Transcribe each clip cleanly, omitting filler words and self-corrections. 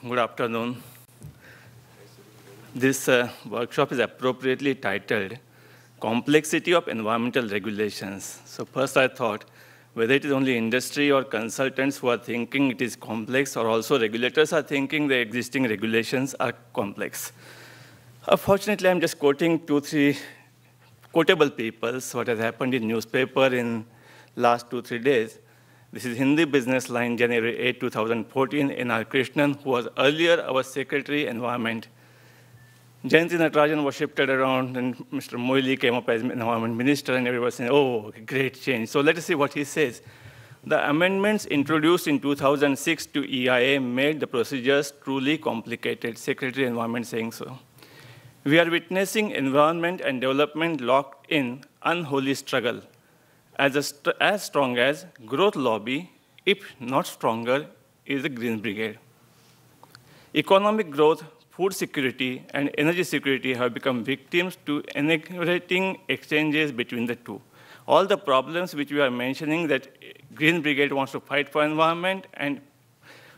Good afternoon. This workshop is appropriately titled Complexity of Environmental Regulations. So first I thought, whether it is only industry or consultants who are thinking it is complex, or also regulators are thinking the existing regulations are complex. Unfortunately, I'm just quoting 2-3 quotable papers, what has happened in newspaper in last 2-3 days. This is Hindi Business Line, January 8, 2014, N.R. Krishnan, who was earlier our Secretary Environment. Jayanti Natarajan was shifted around, and Mr. Moily came up as Environment Minister, and everyone was saying, oh, great change. So let us see what he says. The amendments introduced in 2006 to EIA made the procedures truly complicated, Secretary Environment saying so. We are witnessing environment and development locked in unholy struggle. As strong as growth lobby, if not stronger, is the Green Brigade. Economic growth, food security, and energy security have become victims to integrating exchanges between the two. All the problems which we are mentioning that Green Brigade wants to fight for environment, and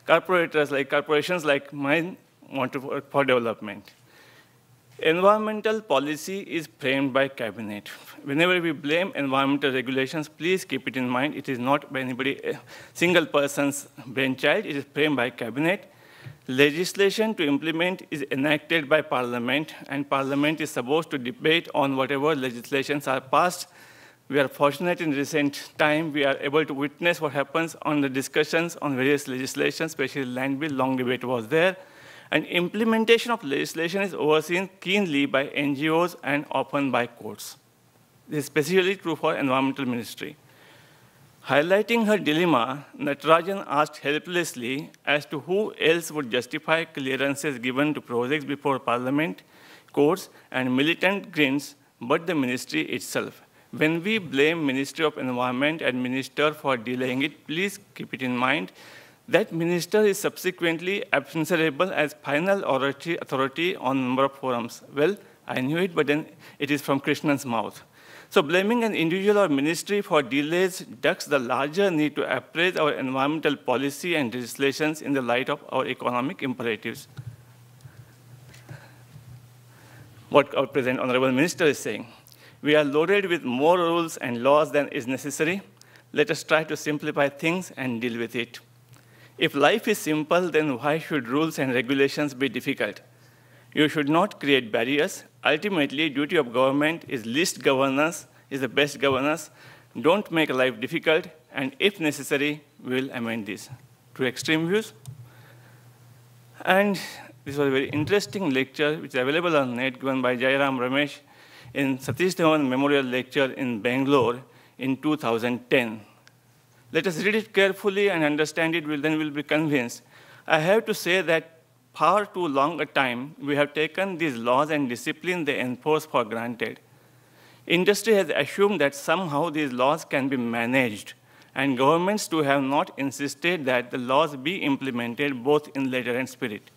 corporations like mine want to work for development. Environmental policy is framed by cabinet. Whenever we blame environmental regulations, please keep it in mind, it is not by anybody, single person's brainchild, it is framed by cabinet. Legislation to implement is enacted by parliament, and parliament is supposed to debate on whatever legislations are passed. We are fortunate in recent time, we are able to witness what happens on the discussions on various legislations, especially land bill, long debate was there. And implementation of legislation is overseen keenly by NGOs and often by courts. This is especially true for Environmental Ministry. Highlighting her dilemma, Natarajan asked helplessly as to who else would justify clearances given to projects before Parliament, courts, and militant Greens, but the ministry itself. When we blame Ministry of Environment and Minister for delaying it, please keep it in mind that minister is subsequently answerable as final authority on number of forums. Well, I knew it, but then it is from Krishnan's mouth. So blaming an individual or ministry for delays ducks the larger need to appraise our environmental policy and legislations in the light of our economic imperatives. What our present honorable minister is saying. We are loaded with more rules and laws than is necessary. Let us try to simplify things and deal with it. If life is simple, then why should rules and regulations be difficult? You should not create barriers. Ultimately, duty of government is least governance, is the best governance. Don't make life difficult, and if necessary, we will amend this. Two extreme views. And this was a very interesting lecture, which is available on net, given by Jairam Ramesh in Satish Dhawan Memorial Lecture in Bangalore in 2010. Let us read it carefully and understand it, then we'll be convinced. I have to say that far too long a time, we have taken these laws and discipline they enforce for granted. Industry has assumed that somehow these laws can be managed, and governments too have not insisted that the laws be implemented both in letter and spirit.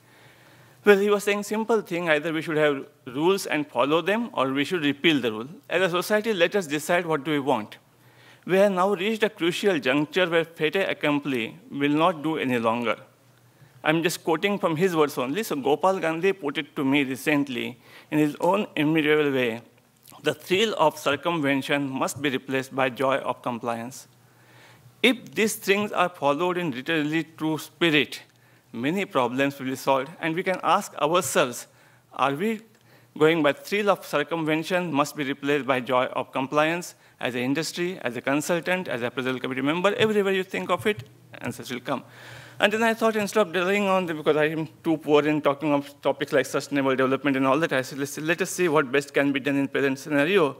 Well, he was saying simple thing, either we should have rules and follow them, or we should repeal the rule. As a society, let us decide what do we want. We have now reached a crucial juncture where fait accompli will not do any longer. I'm just quoting from his words only. So Gopal Gandhi put it to me recently in his own immutable way. The thrill of circumvention must be replaced by joy of compliance. If these things are followed in literally true spirit, many problems will be solved. And we can ask ourselves, are we going by thrill of circumvention must be replaced by joy of compliance? As an industry, as a consultant, as a appraisal committee member, everywhere you think of it, answers will come. And then I thought, instead of dwelling on them, because I am too poor in talking of topics like sustainable development and all that, I said, let us see what best can be done in present scenario.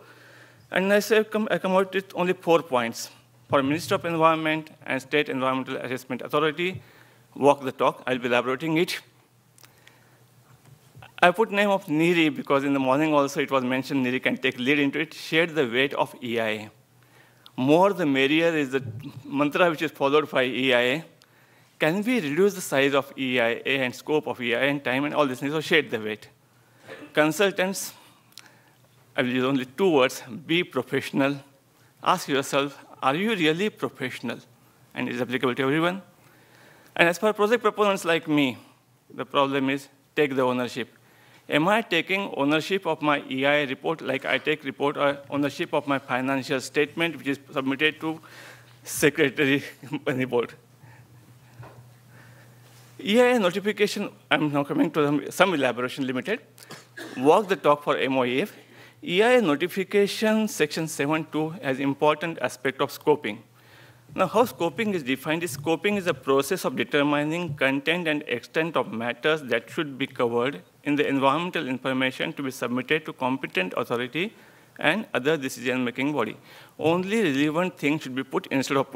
And I said, I come out with only 4 points. For Minister of Environment and State Environmental Assessment Authority, walk the talk. I'll be elaborating it. I put name of NEERI because in the morning also it was mentioned NEERI can take lead into it, shared the weight of EIA. More the merrier is the mantra which is followed by EIA. Can we reduce the size of EIA and scope of EIA and time and all this things, so shade the weight. Consultants, I will use only 2 words, be professional. Ask yourself, are you really professional? And it is applicable to everyone. And as for project proponents like me, The problem is take the ownership. Am I taking ownership of my EIA report like I take ownership of my financial statement, which is submitted to Secretary Board? EIA notification, I'm now coming to some elaboration limited. Walk the talk for MOEF. EIA notification section 7.2 has important aspect of scoping. Now, how scoping is defined is scoping is a process of determining content and extent of matters that should be covered in the environmental information to be submitted to competent authority and other decision-making body. Only relevant things should be put instead of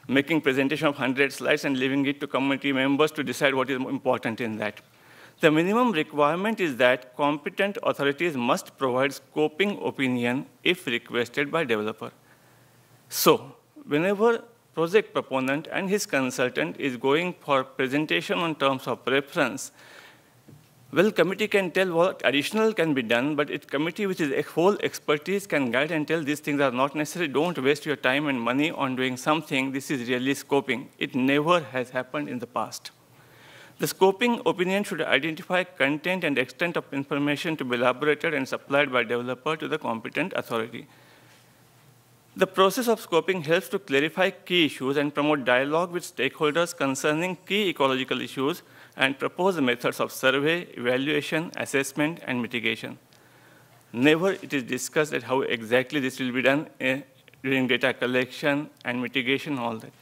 making presentation of 100 slides and leaving it to committee members to decide what is important in that. The minimum requirement is that competent authorities must provide scoping opinion if requested by developer. So, whenever project proponent and his consultant is going for presentation on terms of reference, well, committee can tell what additional can be done, but it committee which is a whole expertise can guide and tell these things are not necessary. Don't waste your time and money on doing something. This is really scoping. It never has happened in the past. The scoping opinion should identify content and extent of information to be elaborated and supplied by developer to the competent authority. The process of scoping helps to clarify key issues and promote dialogue with stakeholders concerning key ecological issues and propose methods of survey, evaluation, assessment, and mitigation. Never it is discussed at how exactly this will be done during data collection and mitigation, all that.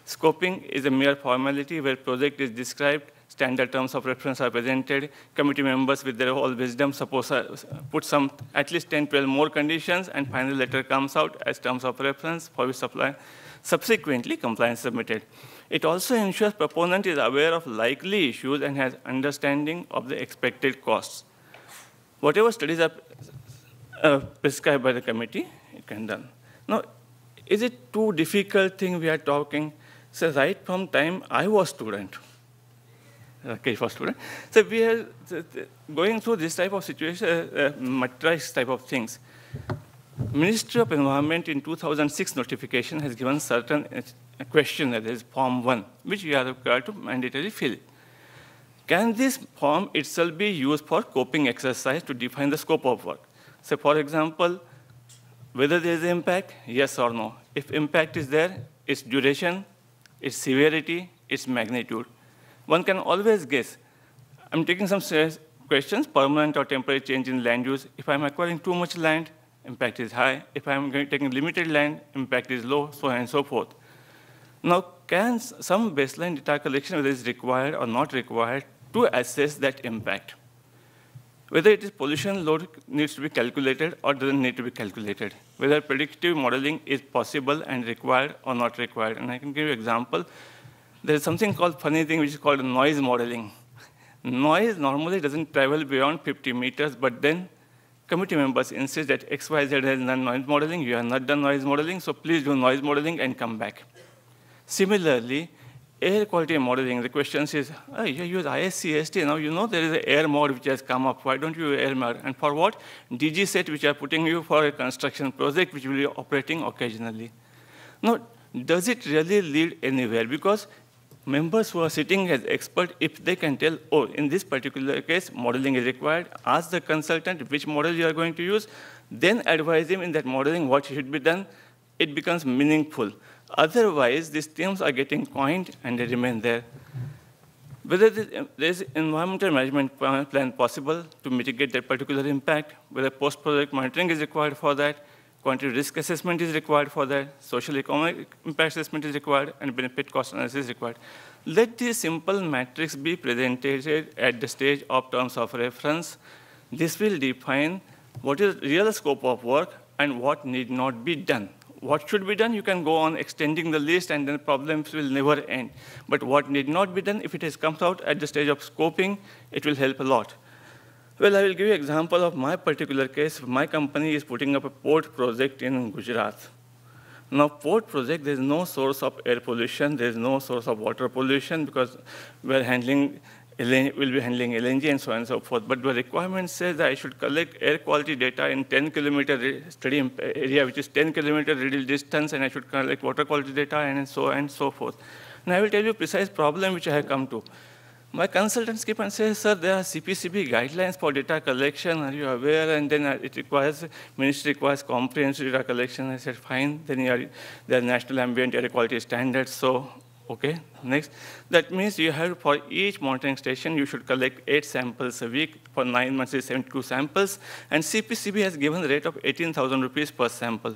Scoping is a mere formality where project is described, standard terms of reference are presented, committee members with their whole wisdom put some at least 10, 12 more conditions, and final letter comes out as terms of reference for which subsequently compliance submitted. It also ensures proponent is aware of likely issues and has understanding of the expected costs. Whatever studies are prescribed by the committee, it can be done. Now, is it too difficult thing we are talking? So right from time I was student, so we are going through this type of situation, matrix type of things. Ministry of Environment in 2006 notification has given certain question, that is Form 1, which we are required to mandatorily fill. Can this form itself be used for scoping exercise to define the scope of work? So for example, whether there is impact, yes or no. If impact is there, its duration, its severity, its magnitude. One can always guess. I'm taking some questions, permanent or temporary change in land use. If I'm acquiring too much land, impact is high. If I'm taking limited land, impact is low, so on and so forth. Now, can some baseline data collection, whether it's required or not required, to assess that impact? Whether it is pollution load needs to be calculated or doesn't need to be calculated. Whether predictive modeling is possible and required or not required. And I can give you an example. There is something called funny thing which is called noise modeling. Noise normally doesn't travel beyond 50 meters, but then committee members insist that XYZ has done noise modeling, you have not done noise modeling, so please do noise modeling and come back. Similarly, air quality modeling, the question is, oh, you use ISCST, now you know there is an air mode which has come up, why don't you use air mode? And for what? DG set which are putting you for a construction project which will be operating occasionally. Now, does it really lead anywhere? Because members who are sitting as experts, if they can tell, oh, in this particular case, modeling is required, ask the consultant which model you are going to use, then advise him in that modeling what should be done, it becomes meaningful. Otherwise, these terms are getting coined and they remain there. Whether there is environmental management plan possible to mitigate that particular impact, whether post-project monitoring is required for that, quantitative risk assessment is required for that, social economic impact assessment is required, and benefit cost analysis is required. Let these simple metrics be presented at the stage of terms of reference. This will define what is real scope of work and what need not be done. What should be done, you can go on extending the list and then problems will never end. But what need not be done, if it has come out at the stage of scoping, it will help a lot. Well, I will give you an example of my particular case. My company is putting up a port project in Gujarat. Now, port project, there is no source of air pollution, there is no source of water pollution because we'll be handling LNG and so on and so forth. But the requirement says that I should collect air quality data in 10-kilometer study area, which is 10-kilometer radial distance, and I should collect water quality data and so on and so forth. And I will tell you a precise problem which I have come to. My consultants keep on saying, sir, there are CPCB guidelines for data collection. Are you aware? And then ministry requires comprehensive data collection. I said, fine. Then there are national ambient air quality standards. So, okay, next. That means you have, for each monitoring station, you should collect 8 samples a week. For 9 months, it's 72 samples. And CPCB has given the rate of 18,000 rupees per sample.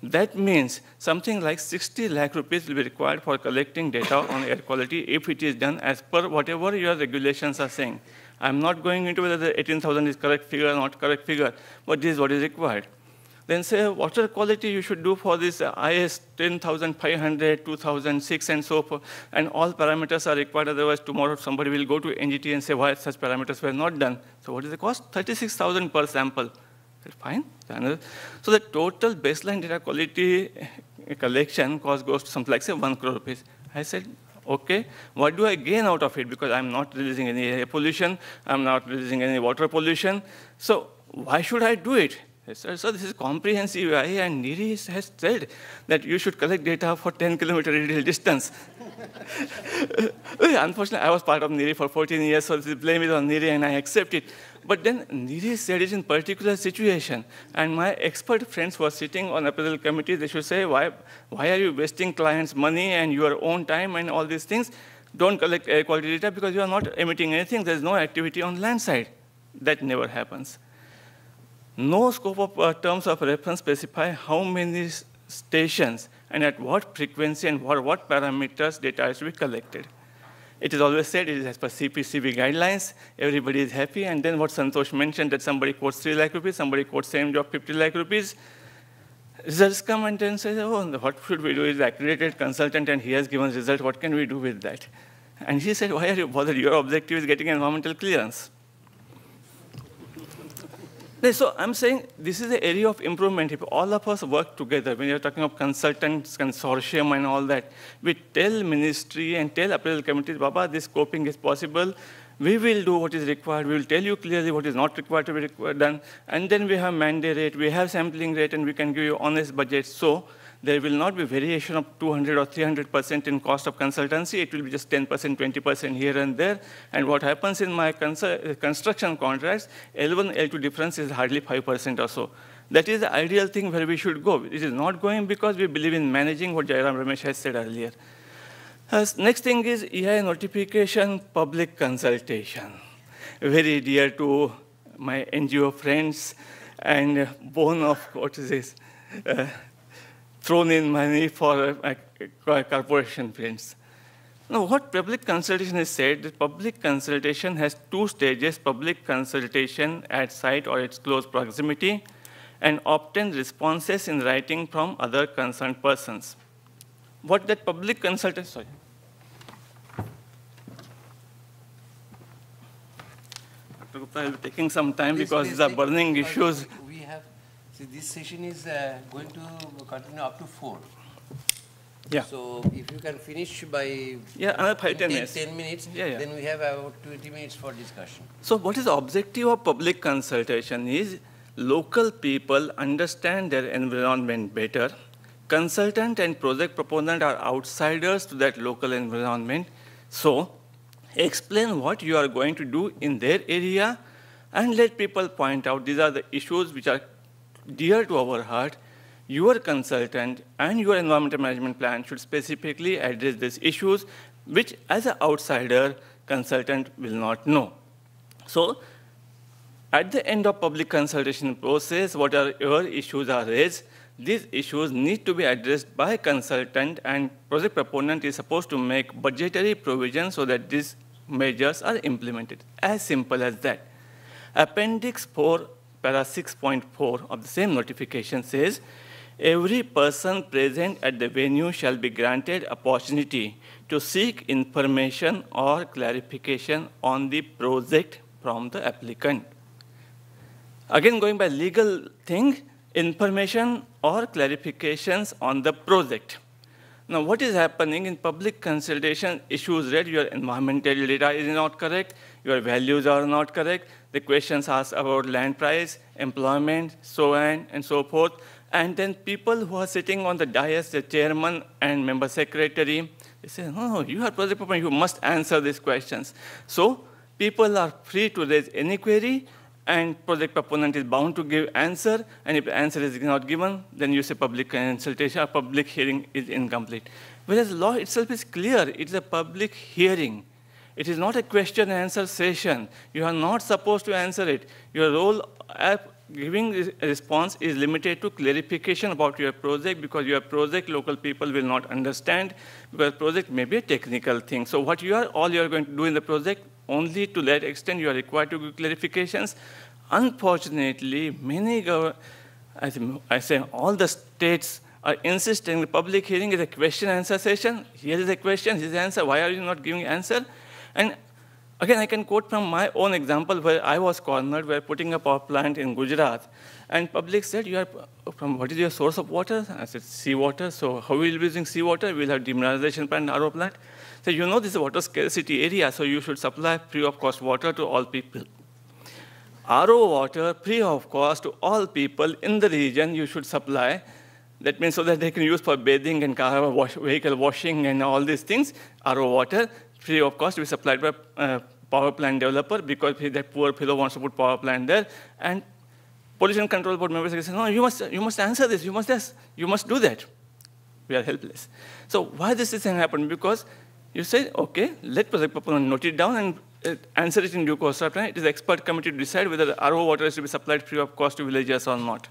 That means something like 60 lakh rupees will be required for collecting data on air quality if it is done as per whatever your regulations are saying. I'm not going into whether the 18,000 is correct figure or not correct figure, but this is what is required. Then say water quality you should do for this IS 10,500, 2006 and so forth, and all parameters are required, otherwise tomorrow somebody will go to NGT and say why such parameters were not done. So what is the cost? 36,000 per sample. Fine. So the total baseline data quality collection cost goes to something like, say, 1 crore rupees. I said, okay, what do I gain out of it? Because I'm not releasing any air pollution, I'm not releasing any water pollution. So why should I do it? So this is comprehensive EIA, and NEERI has said that you should collect data for 10-kilometer radial distance. Unfortunately, I was part of NEERI for 14 years, so the blame is on NEERI, and I accept it. But then NEERI said it in particular situation, and my expert friends who are sitting on appraisal committee, they should say, why are you wasting clients' money and your own time and all these things? Don't collect air quality data because you are not emitting anything. There's no activity on land side. That never happens. No scope of terms of reference specify how many stations and at what frequency and for what parameters data is to be collected. It is always said it is as per CPCB guidelines, everybody is happy, and then what Santosh mentioned that somebody quotes 3 lakh rupees, somebody quotes same job 50 lakh rupees. Results come and then say, oh, what should we do? He's an accredited consultant and he has given result, what can we do with that? And he said, why are you bothered? Your objective is getting environmental clearance. So I'm saying this is the area of improvement. If all of us work together, when you're talking of consultants, consortium and all that, we tell ministry and tell appraisal committees, Baba, this scoping is possible. We will do what is required. We will tell you clearly what is not required to be done. And then we have mandate rate, we have sampling rate, and we can give you honest budget. So there will not be variation of 200 or 300% in cost of consultancy. It will be just 10%, 20% here and there. And what happens in my construction contracts, L1, L2 difference is hardly 5% or so. That is the ideal thing where we should go. It is not going because we believe in managing what Jairam Ramesh has said earlier. Next thing is EIA notification, public consultation. Very dear to my NGO friends and bone of, what is this? Thrown in money for corporation friends. Now, what public consultation is said, that public consultation has 2 stages, public consultation at site or its close proximity, and obtain responses in writing from other concerned persons. What that public consultation, sorry. Dr. Gupta, I will be taking some time because these are burning issues. We have, see, this session is going to continue up to 4. Yeah. So if you can finish by another 5-10 minutes. 10 minutes, yeah. Then we have about 20 minutes for discussion. So what is the objective of public consultation is local people understand their environment better. Consultant and project proponent are outsiders to that local environment. So explain what you are going to do in their area and let people point out these are the issues which are dear to our heart. Your consultant and your environmental management plan should specifically address these issues, which as an outsider, consultant will not know. So at the end of public consultation process, whatever issues are raised, these issues need to be addressed by consultant, and project proponent is supposed to make budgetary provisions so that these measures are implemented. As simple as that. Appendix 4, para 6.4 of the same notification says, every person present at the venue shall be granted opportunity to seek information or clarification on the project from the applicant. Again, going by legal thing, information or clarifications on the project. Now, what is happening in public consultation issues read, your environmental data is not correct, your values are not correct, the questions asked about land price, employment, so on and so forth. And then people who are sitting on the dais, the chairman and member secretary, They say, no, you are project proponent, you must answer these questions. So people are free to raise any query, and project proponent is bound to give answer, and if the answer is not given, then you say public consultation or public hearing is incomplete. Whereas law itself is clear, it's a public hearing. It is not a question and answer session. You are not supposed to answer it. Your role at giving a response is limited to clarification about your project, because your project local people will not understand, because project may be a technical thing. So what all you are going to do in the project, only to that extent you are required to give clarifications. Unfortunately, I say all the states are insisting the public hearing is a question and answer session. Here is a question, here is the answer. Why are you not giving answer? And again, I can quote from my own example where I was cornered. We were putting a power plant in Gujarat, and public said, what is your source of water? I said, seawater. So how will you be using seawater? We'll have demineralization plant, RO plant. So this is a water scarcity area, so you should supply free of cost water to all people. RO water, free of cost to all people in the region, you should supply. That means so that they can use for bathing and car vehicle washing and all these things. RO water, free of cost, to be supplied by power plant developer, because that poor fellow wants to put power plant there. And pollution control board members say, no, you must answer this, you must do that. We are helpless. So why this thing happened? Because you say, okay, let project proponent note it down and answer it in due course of time. It is the expert committee to decide whether the RO water is to be supplied free of cost to villagers or not.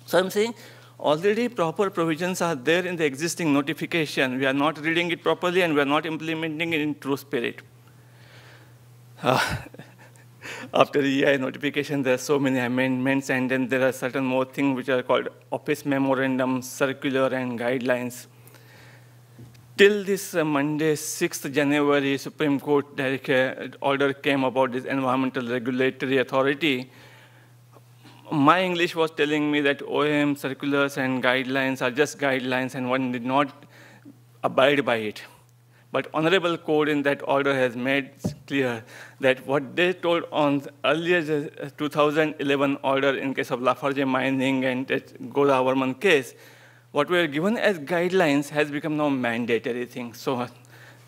So I'm saying, already proper provisions are there in the existing notification. We are not reading it properly, and we are not implementing it in true spirit. After the EIA notification, there are so many amendments, and then there are certain more things which are called office memorandum, circular, and guidelines. Till this Monday, 6th January, Supreme Court order came about this Environmental Regulatory Authority. My English was telling me that OM circulars and guidelines are just guidelines, and one did not abide by it. But Honorable Court in that order has made clear that what they told on the earlier 2011 order in case of Lafarge mining and Godavarman case, what we are given as guidelines has become now mandatory thing. So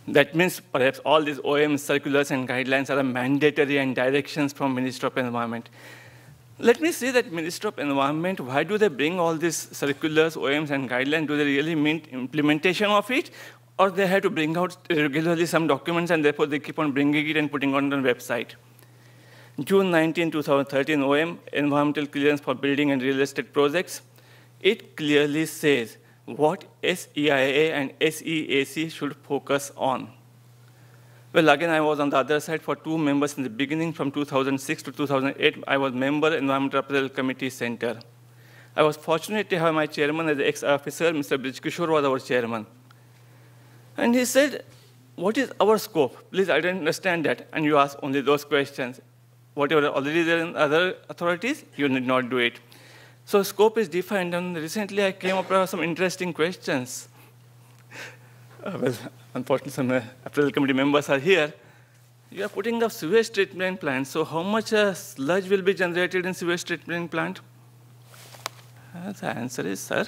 that means perhaps all these OM circulars and guidelines are mandatory and directions from Ministry of Environment. Let me say that Ministry of Environment, why do they bring all these circulars, OMs, and guidelines? Do they really mean implementation of it? Or they have to bring out regularly some documents, and therefore they keep on bringing it and putting it on the website? June 19, 2013, OM, Environmental Clearance for Building and Real Estate Projects. It clearly says what SEIA and SEAC should focus on. Well, again, I was on the other side for 2 members in the beginning. From 2006 to 2008, I was member Environmental Appraisal Committee Center. I was fortunate to have my chairman as an ex-officer. Mr. Brij Kishore was our chairman. And he said, what is our scope? Please, I don't understand that. And you ask only those questions. Whatever already there in other authorities, you need not do it. So scope is defined, and recently I came across some interesting questions. Well, unfortunately, some appraisal committee members are here. You are putting up sewage treatment plant, so how much sludge will be generated in sewage treatment plant? The answer is, sir,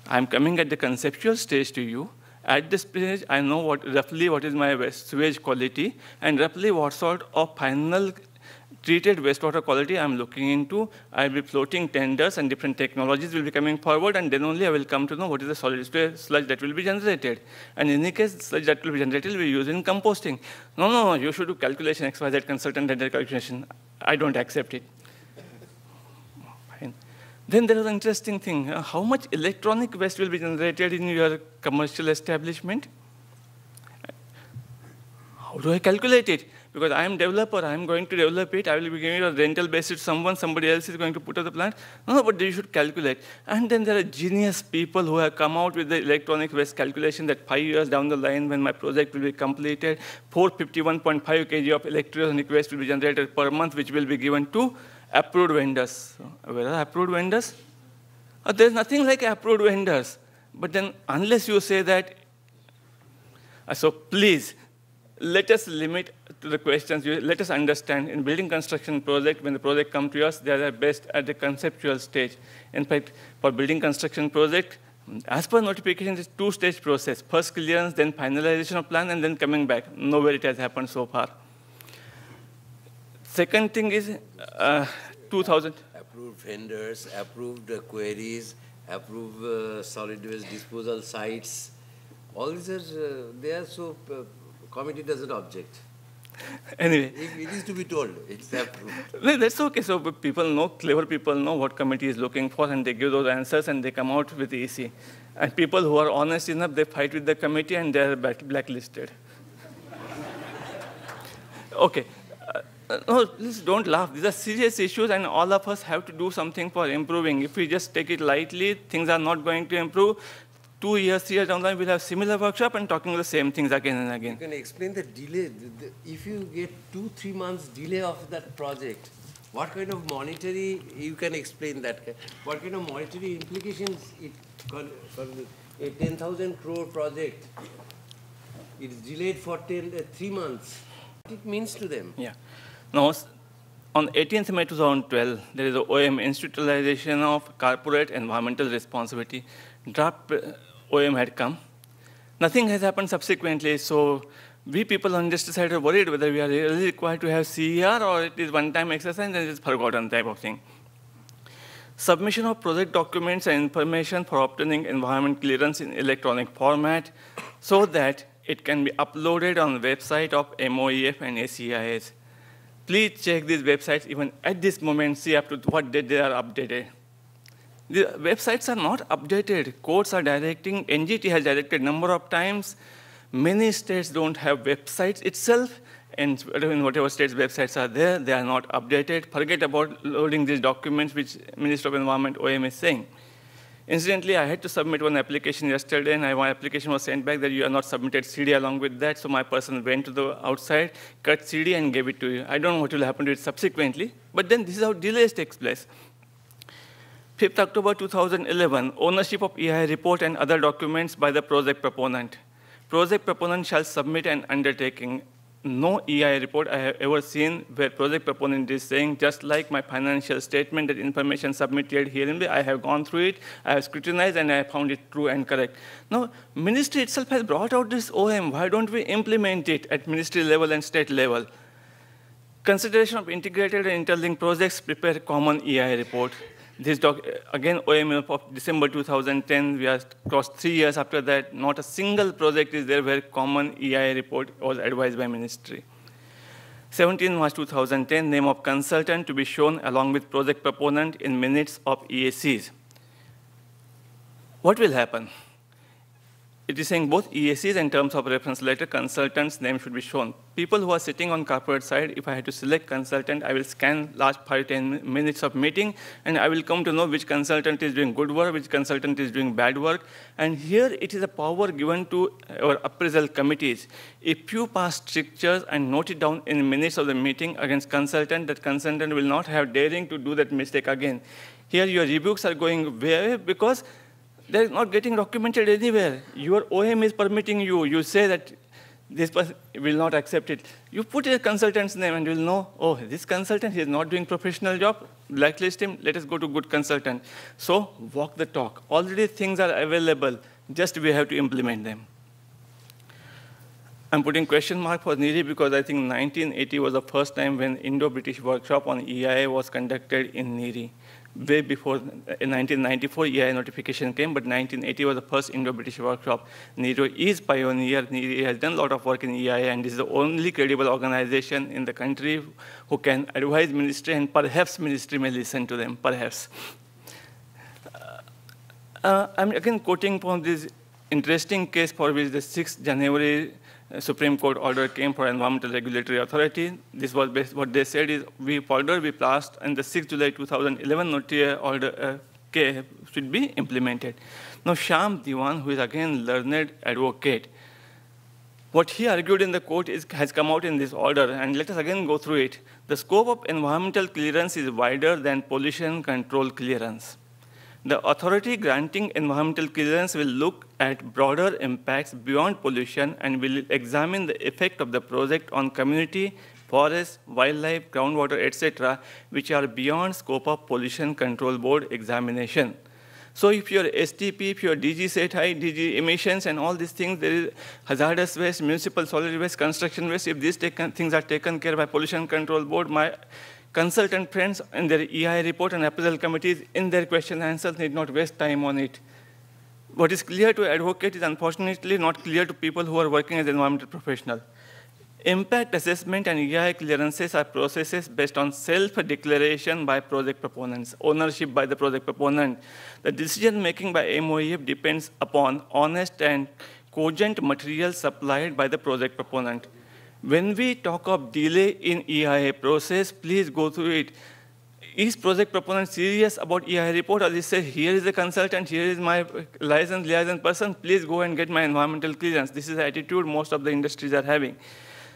I'm coming at the conceptual stage to you. At this stage, I know roughly what is my sewage quality, and roughly what sort of final treated wastewater quality I'm looking into. I'll be floating tenders, and different technologies will be coming forward, and then only I will come to know what is the solid sludge that will be generated. And in any case, sludge that will be generated will be used in composting. No, you should do calculation, XYZ consultant did the calculation. I don't accept it. Fine. Then there is an interesting thing. How much electronic waste will be generated in your commercial establishment? How do I calculate it? Because I am developer, I am going to develop it, I will be giving it a rental basis to someone, somebody else is going to put up the plant. No, but you should calculate. And then there are genius people who have come out with the electronic waste calculation that 5 years down the line when my project will be completed, 451.5 kg of electronic waste will be generated per month, which will be given to approved vendors. So, where are approved vendors? There's nothing like approved vendors. But then unless you say that, so please, let us limit to the questions. Let us understand in building construction project, when the project comes to us, they are best at the conceptual stage. In fact, for building construction project, As per notification, it's a two-stage process. First clearance, then finalization of plan, and then coming back. Nowhere it has happened so far. Second thing is 2000. Approved vendors, approved queries, approved solid waste disposal sites. All these are there, so committee doesn't object. Anyway. It is to be told, it's approved. No, that's okay. So people know, clever people know what committee is looking for, and they give those answers, and they come out with EC. And people who are honest enough, they fight with the committee, and they are blacklisted. Okay. No, please don't laugh. These are serious issues, and all of us have to do something for improving. If we just take it lightly, things are not going to improve. 2 years, 3 years down the line, we'll have similar workshop and talking the same things again and again. You can explain the delay. If you get 2-3 months delay of that project, what kind of monetary, you can explain that. What kind of monetary implications it for a 10,000 crore project, it is delayed for 3 months. What it means to them? Yeah. Now, on 18th May 2012, there is a OM institutionalization of corporate environmental responsibility. Draft OM had come. Nothing has happened subsequently, so we people on this side are worried whether we are really required to have CER or it is one-time exercise and it is forgotten type of thing. Submission of project documents and information for obtaining environment clearance in electronic format so that it can be uploaded on the website of MOEF and ACIS. Please check these websites even at this moment, see up to what date they are updated. The websites are not updated. Courts are directing, NGT has directed number of times. Many states don't have websites itself, and in whatever states websites are there, they are not updated. Forget about loading these documents, which Minister of Environment, OM, is saying. Incidentally, I had to submit one application yesterday, and my application was sent back that you have not submitted CD along with that, so my person went to the outside, cut CD, and gave it to you. I don't know what will happen to it subsequently, but then this is how delays takes place. 5th October 2011, ownership of EIA report and other documents by the project proponent. Project proponent shall submit an undertaking. No EIA report I have ever seen where project proponent is saying, just like my financial statement, that information submitted herein, I have gone through it, I have scrutinized, and I have found it true and correct. Now, ministry itself has brought out this OM. Why don't we implement it at ministry level and state level? Consideration of integrated and interlinked projects, prepare common EIA report. This again, OM of December 2010, we are crossed 3 years after that. Not a single project is there where common EIA report was advised by ministry. 17 March 2010, name of consultant to be shown along with project proponent in minutes of EACs. What will happen? It is saying both EACs and terms of reference letter, consultant's name should be shown. People who are sitting on corporate side, if I had to select consultant, I will scan last 5-10 minutes of meeting, and I will come to know which consultant is doing good work, which consultant is doing bad work. And here it is a power given to our appraisal committees. If you pass strictures and note it down in minutes of the meeting against consultant, that consultant will not have daring to do that mistake again. Here your rebukes are going way because they're not getting documented anywhere. Your OM is permitting you. You say that this person will not accept it. You put a consultant's name and you'll know, oh, this consultant is not doing professional job. Blacklist him. Let us go to good consultant. So walk the talk. Already things are available. Just we have to implement them. I'm putting question mark for NEERI because I think 1980 was the first time when Indo-British workshop on EIA was conducted in NEERI. Way before, in 1994, EIA notification came, but 1980 was the first Indo-British workshop. NEERI is pioneer. NEERI has done a lot of work in EIA, and this is the only credible organization in the country who can advise ministry, and perhaps ministry may listen to them, perhaps. I'm again quoting from this interesting case for which the 6th January Supreme Court order came for Environmental Regulatory Authority. This was what they said is order we passed, and the 6th July 2011 order should be implemented. Now Shyam Diwan, who is again learned advocate, what he argued in the court has come out in this order, and let us again go through it. The scope of environmental clearance is wider than pollution control clearance. The authority granting environmental clearance will look at broader impacts beyond pollution and will examine the effect of the project on community, forest, wildlife, groundwater, etc., which are beyond scope of pollution control board examination. So if your STP, if your DG set height, DG emissions, and all these things, there is hazardous waste, municipal solid waste, construction waste, if these things are taken care by Pollution Control Board, my consultant friends in their EIA report and appraisal committees in their question and answers need not waste time on it. What is clear to advocate is unfortunately not clear to people who are working as environmental professionals. Impact assessment and EIA clearances are processes based on self-declaration by project proponents, ownership by the project proponent. The decision-making by MOEF depends upon honest and cogent material supplied by the project proponent. When we talk of delay in EIA process, please go through it. Is project proponent serious about EIA report, or they say, here is the consultant, here is my licensed liaison person, please go and get my environmental clearance. This is the attitude most of the industries are having.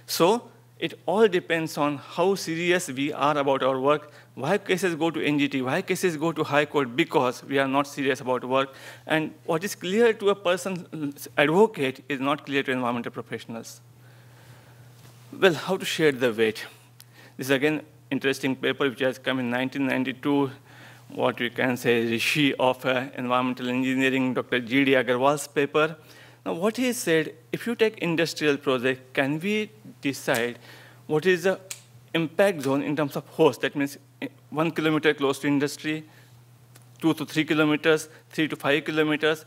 So it all depends on how serious we are about our work. Why cases go to NGT? Why cases go to High Court? Because we are not serious about work. And what is clear to a person's advocate is not clear to environmental professionals. Well, how to share the weight? This is again interesting paper which has come in 1992. What we can say, Rishi of environmental engineering, Dr. G.D. Agarwal's paper. Now, what he said, if you take industrial project, can we decide what is the impact zone in terms of host? That means 1 kilometer close to industry, 2 to 3 kilometers, 3 to 5 kilometers.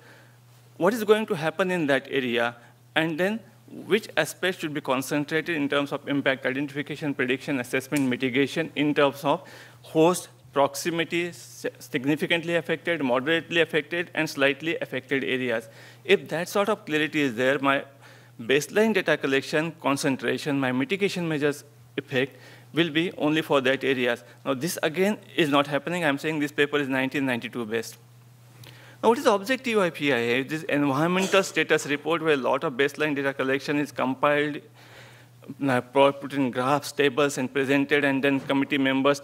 What is going to happen in that area? And then which aspects should be concentrated in terms of impact identification, prediction, assessment, mitigation, in terms of host, proximity, significantly affected, moderately affected, and slightly affected areas. If that sort of clarity is there, my baseline data collection, concentration, my mitigation measures effect will be only for that areas. Now, this again is not happening. I'm saying this paper is 1992 based. Now, what is the objective of EIA? This environmental status report where a lot of baseline data collection is compiled, put in graphs, tables, and presented, and then committee members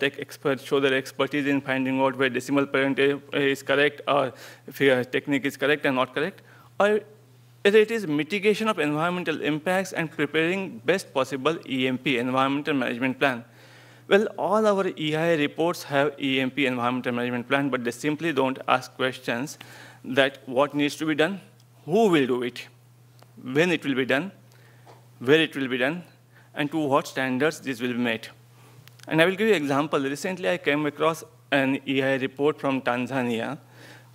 show their expertise in finding out where decimal percentage is correct, or if your technique is correct and not correct, or it is mitigation of environmental impacts and preparing best possible EMP, environmental management plan. Well, all our EIA reports have EMP, environmental management plan, but they simply don't ask questions that what needs to be done, who will do it, when it will be done, where it will be done, and to what standards this will be met. And I will give you an example. Recently, I came across an EIA report from Tanzania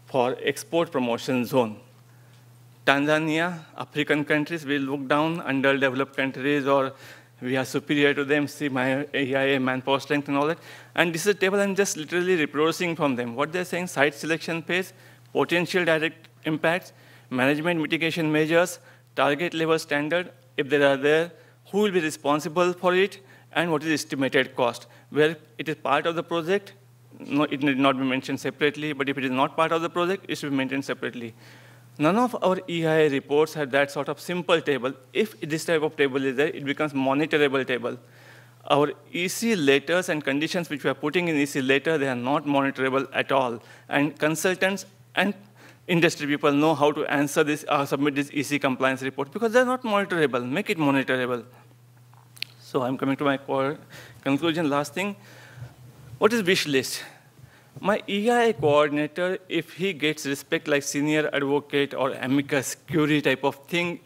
for export promotion zone. Tanzania, African countries will look down, underdeveloped countries, or we are superior to them, see my EIA manpower strength and all that. And this is a table I'm just literally reproducing from them. What they're saying, site selection phase, potential direct impacts, management mitigation measures, target level standard, if they are there, who will be responsible for it, and what is estimated cost. Where it is part of the project, no, it need not be mentioned separately, but if it is not part of the project, it should be maintained separately. None of our EIA reports have that sort of simple table. If this type of table is there, it becomes monitorable table. Our EC letters and conditions which we are putting in EC letter, they are not monitorable at all. And consultants and industry people know how to answer this, submit this EC compliance report, because they're not monitorable. Make it monitorable. So I'm coming to my conclusion, last thing. What is wish list? My EIA coordinator, if he gets respect like senior advocate or amicus curiae type of thing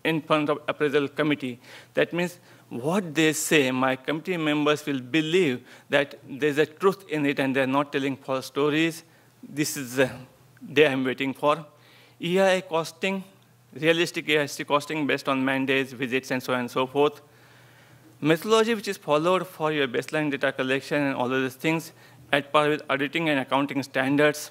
in front of appraisal committee, that means what they say, my committee members will believe that there's a truth in it and they're not telling false stories. This is the day I'm waiting for. EIA costing, realistic EIA costing based on mandates, visits, and so on and so forth. Methodology which is followed for your baseline data collection and all of these things, at par with auditing and accounting standards.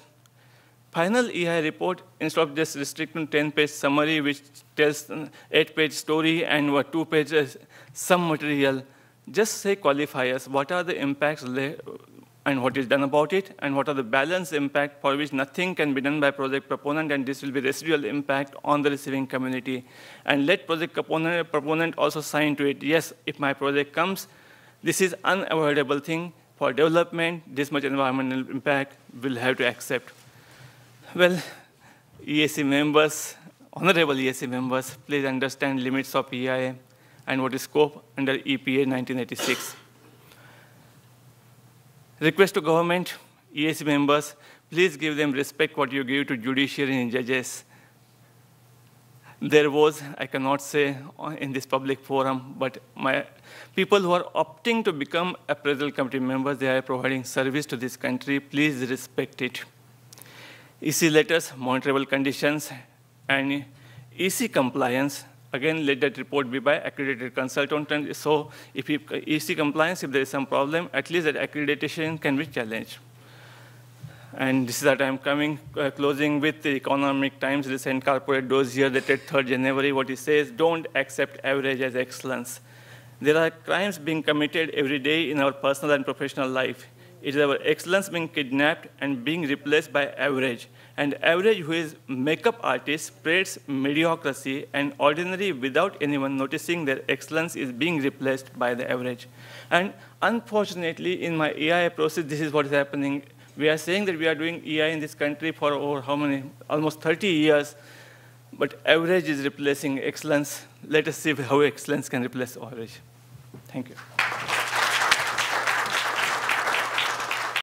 Final EIA report, instead of just restricting 10-page summary, which tells 8-page story and 2 pages some material, just say qualifiers. What are the impacts and what is done about it, and what are the balance impact for which nothing can be done by project proponent, and this will be residual impact on the receiving community. And let project proponent also sign to it. Yes, if my project comes, this is unavoidable thing. For development, this much environmental impact we'll have to accept. Well, EAC members, honorable EAC members, please understand limits of EIA and what is scope under EPA 1986. Request to government, EAC members, please give them respect what you give to judiciary and judges. There was, I cannot say in this public forum, but my people who are opting to become appraisal committee members, they are providing service to this country. Please respect it. EC letters, monitorable conditions, and EC compliance. Again, let that report be by accredited consultant. So if you, EC compliance, if there is some problem, at least that accreditation can be challenged. And this is that I'm closing with the Economic Times recent corporate dossier dated 3rd January, what it says, don't accept average as excellence. There are crimes being committed every day in our personal and professional life. It is our excellence being kidnapped and being replaced by average. And average, who is makeup artist, spreads mediocrity and ordinary without anyone noticing their excellence is being replaced by the average. And unfortunately, in my EIA process, this is what is happening. We are saying that we are doing EIA in this country for over how many? Almost 30 years, but average is replacing excellence. Let us see how excellence can replace average. Thank you.